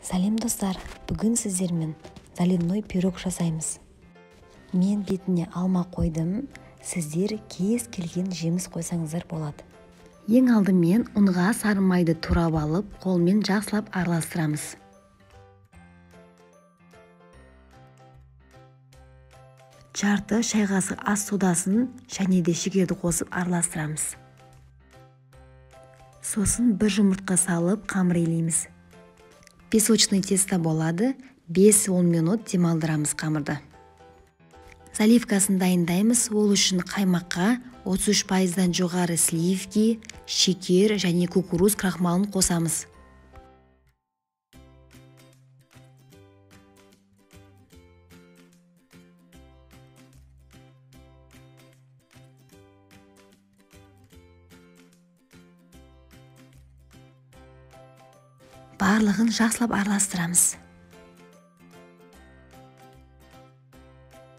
Сәлем достар, бүгін сіздермен заливной пирог жасаймыз. Мен бетіне алма қойдым, сіздер кез келген жеміс қойсаңыздар болады. Ең алдымен ұнға сары майды турап алып, қолмен жақсылап араластырамыз. Жарты шай қасық ас содасын және де шекерді қосып араластырамыз. Сосын бір жұмыртқа салып қамыр илейміз. Песочный тесто болады, 5-10 минут демалдырамыз қамырды. Заливкасын дайындаймыз, ол үшін қаймаққа 33%-дан жоғары сливки, шекер және кукуруз крахмалын қосамыз. Барлығын жақсылап араластырамыз.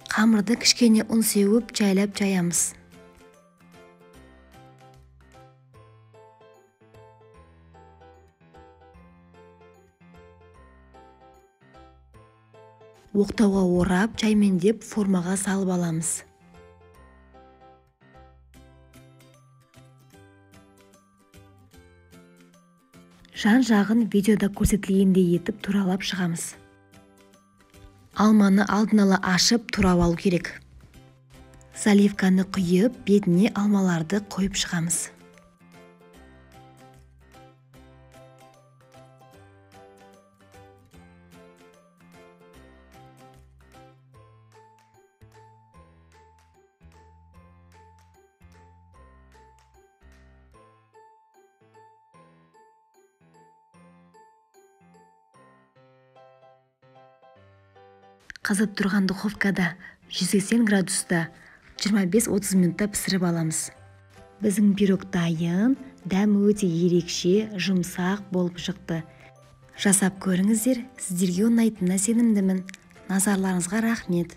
Қамырды кішкене ұн сеуіп жайлап жаямыз. Оқтауға орап, жаймендеп формаға салып аламыз. Жан жағын видеода көрсетілгендей етіп туралап шығамыз. Алманы алдын ала ашып турап алу керек. Заливканы құйып, бетіне алмаларды қойып шығамыз. Қызып тұрған духовкада 180 градуста 25-30 минутта пісіріп аламыз. Біздің пирог дайын, дәмі өте ерекше, жұмсақ болып шықты. Жасап көріңіздер, сіздерге ұнайтынына сенімдімін. Назарларыңызға рахмет.